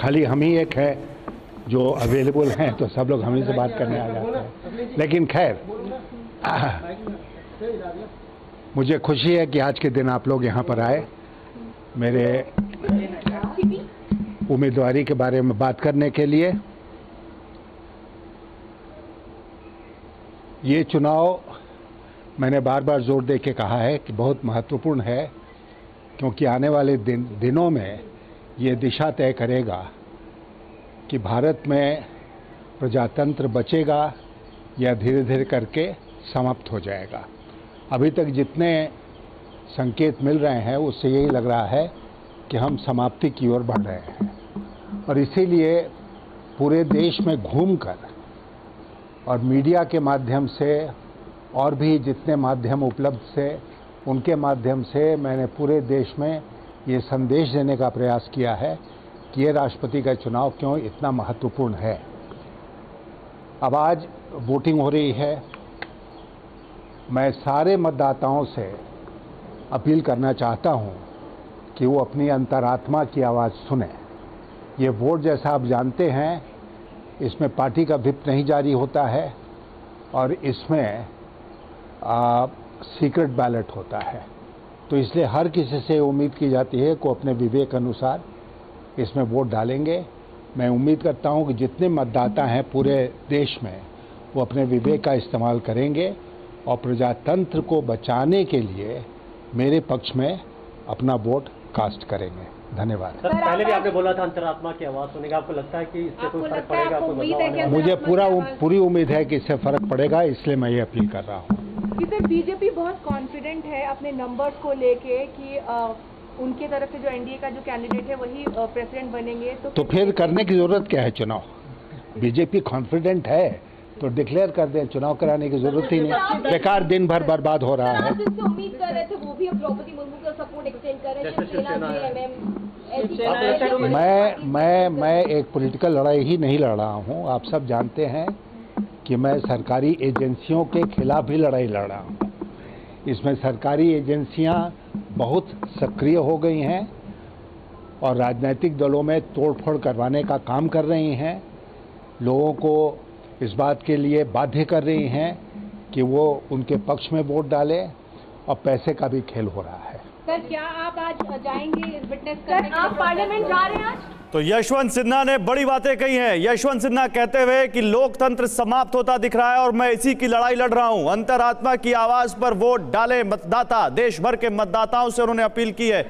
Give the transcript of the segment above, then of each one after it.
खाली हम ही एक है जो अवेलेबल हैं, तो सब लोग हम ही से बात करने आ जाते हैं। लेकिन खैर, मुझे खुशी है कि आज के दिन आप लोग यहाँ पर आए मेरे उम्मीदवारी के बारे में बात करने के लिए। ये चुनाव मैंने बार बार जोर दे के कहा है कि बहुत महत्वपूर्ण है, क्योंकि आने वाले दिनों में ये दिशा तय करेगा कि भारत में प्रजातंत्र बचेगा या धीरे धीरे करके समाप्त हो जाएगा। अभी तक जितने संकेत मिल रहे हैं उससे यही लग रहा है कि हम समाप्ति की ओर बढ़ रहे हैं, और इसीलिए पूरे देश में घूमकर और मीडिया के माध्यम से और भी जितने माध्यम उपलब्ध से उनके माध्यम से मैंने पूरे देश में ये संदेश देने का प्रयास किया है कि ये राष्ट्रपति का चुनाव क्यों इतना महत्वपूर्ण है। अब आज वोटिंग हो रही है। मैं सारे मतदाताओं से अपील करना चाहता हूँ कि वो अपनी अंतरात्मा की आवाज़ सुने। ये वोट, जैसा आप जानते हैं, इसमें पार्टी का व्हिप नहीं जारी होता है और इसमें सीक्रेट बैलेट होता है। तो इसलिए हर किसी से उम्मीद की जाती है कि अपने विवेक अनुसार इसमें वोट डालेंगे। मैं उम्मीद करता हूं कि जितने मतदाता हैं पूरे देश में वो अपने विवेक का इस्तेमाल करेंगे और प्रजातंत्र को बचाने के लिए मेरे पक्ष में अपना वोट कास्ट करेंगे। धन्यवाद। सर, पहले भी आपने बोला था अंतरात्मा की आवाज़ सुनेगा, आपको लगता है कि इससे कोई फर्क पड़ेगा? मुझे पूरी उम्मीद है कि इससे फर्क पड़ेगा, इसलिए मैं ये अपील कर रहा हूँ। सर, बीजेपी बहुत कॉन्फिडेंट है अपने नंबर्स को लेके कि उनके तरफ से जो एनडीए का जो कैंडिडेट है वही प्रेसिडेंट बनेंगे, तो फिर करने की जरूरत क्या है चुनाव? बीजेपी कॉन्फिडेंट है तो डिक्लेयर कर दें, चुनाव कराने की जरूरत ही नहीं। बेकार दिन भर बर्बाद हो रहा है। उम्मीद कर रहे थे वो भी अब द्रौपदी मुर्मू का सपोर्ट एक्सटेंड कर रहे हैं। मैं एक पॉलिटिकल लड़ाई ही नहीं लड़ रहा हूँ। आप सब जानते हैं कि मैं सरकारी एजेंसियों के खिलाफ भी लड़ाई लड़ रहा हूँ। इसमें सरकारी एजेंसियाँ बहुत सक्रिय हो गई हैं और राजनीतिक दलों में तोड़फोड़ करवाने का काम कर रही हैं। लोगों को इस बात के लिए बाध्य कर रही हैं कि वो उनके पक्ष में वोट डालें, और पैसे का भी खेल हो रहा है। सर, क्या आप आज जाएंगे विटनेस करने? आप पार्लियामेंट जा रहे हैं आज? तो यशवंत सिन्हा ने बड़ी बातें कही हैं। यशवंत सिन्हा कहते हुए कि लोकतंत्र समाप्त होता दिख रहा है और मैं इसी की लड़ाई लड़ रहा हूं। अंतरात्मा की आवाज पर वोट डाले मतदाता। देश भर के मतदाताओं से उन्होंने अपील की है।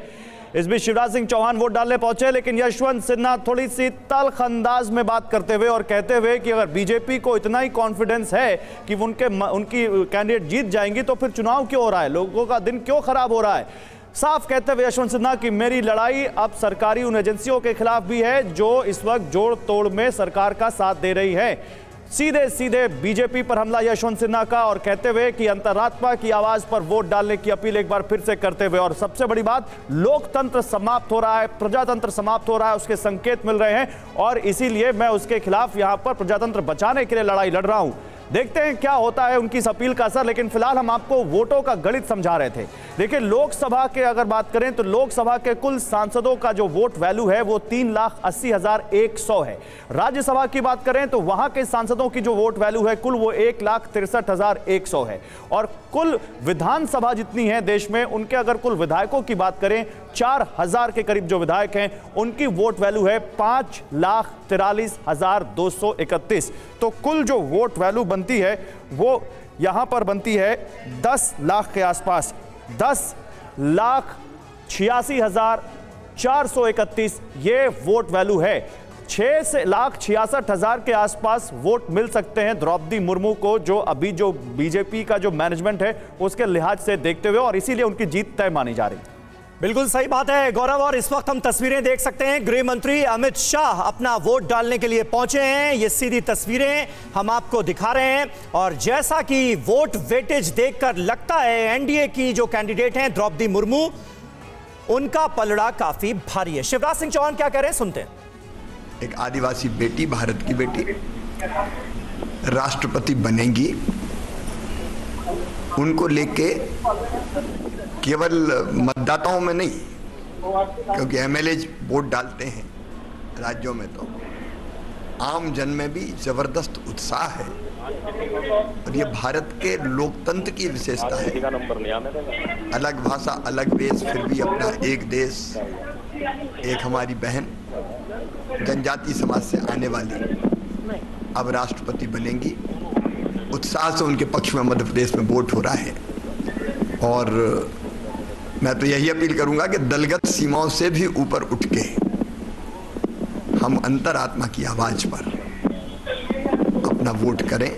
इस बीच शिवराज सिंह चौहान वोट डालने पहुंचे, लेकिन यशवंत सिन्हा थोड़ी सी तल्ख अंदाज में बात करते हुए और कहते हुए कि अगर बीजेपी को इतना ही कॉन्फिडेंस है कि उनकी कैंडिडेट जीत जाएंगी तो फिर चुनाव क्यों हो रहा है, लोगों का दिन क्यों खराब हो रहा है। साफ कहते हुए यशवंत सिन्हा कि मेरी लड़ाई अब सरकारी उन एजेंसियों के खिलाफ भी है जो इस वक्त जोड़ तोड़ में सरकार का साथ दे रही है। सीधे सीधे बीजेपी पर हमला यशवंत सिन्हा का, और कहते हुए कि अंतरात्मा की आवाज पर वोट डालने की अपील एक बार फिर से करते हुए। और सबसे बड़ी बात, लोकतंत्र समाप्त हो रहा है, प्रजातंत्र समाप्त हो रहा है, उसके संकेत मिल रहे हैं और इसीलिए मैं उसके खिलाफ यहां पर प्रजातंत्र बचाने के लिए लड़ाई लड़ रहा हूं। देखते हैं क्या होता है उनकी इस अपील का असर। लेकिन फिलहाल हम आपको वोटों का गणित समझा रहे थे। देखिए, लोकसभा के अगर बात करें तो लोकसभा के कुल सांसदों का जो वोट वैल्यू है वो 3,80,100 है। राज्यसभा की बात करें तो वहां के सांसदों की जो वोट वैल्यू है कुल वो 1,63,100 है। और कुल विधानसभा जितनी है देश में, उनके अगर कुल विधायकों की बात करें 4,000 के करीब जो विधायक हैं उनकी वोट वैल्यू है 5,43,231। तो कुल जो वोट वैल्यू बनती है वो यहां पर बनती है 10 लाख के आसपास, 10,86,431 ये वोट वैल्यू है। 6,66,000 के आसपास वोट मिल सकते हैं द्रौपदी मुर्मू को, जो अभी जो बीजेपी का जो मैनेजमेंट है उसके लिहाज से देखते हुए, और इसीलिए उनकी जीत तय मानी जा रही है। बिल्कुल सही बात है गौरव, और इस वक्त हम तस्वीरें देख सकते हैं। गृह मंत्री अमित शाह अपना वोट डालने के लिए पहुंचे हैं। ये सीधी तस्वीरें हम आपको दिखा रहे हैं, और जैसा कि वोट वेटेज देखकर लगता है एनडीए की जो कैंडिडेट हैं द्रौपदी मुर्मू, उनका पलड़ा काफी भारी है। शिवराज सिंह चौहान क्या कह रहे हैं, सुनते हैं। एक आदिवासी बेटी, भारत की बेटी राष्ट्रपति बनेगी, उनको लेके केवल मतदाताओं में नहीं, क्योंकि एमएलए वोट डालते हैं, राज्यों में तो आम जन में भी जबरदस्त उत्साह है और ये भारत के लोकतंत्र की विशेषता है। अलग भाषा, अलग वेश, फिर भी अपना एक देश, एक हमारी बहन जनजातीय समाज से आने वाली अब राष्ट्रपति बनेंगी। उत्साह से उनके पक्ष में मध्य प्रदेश में वोट हो रहा है और मैं तो यही अपील करूंगा कि दलगत सीमाओं से भी ऊपर उठ के हम अंतरात्मा की आवाज पर अपना वोट करें।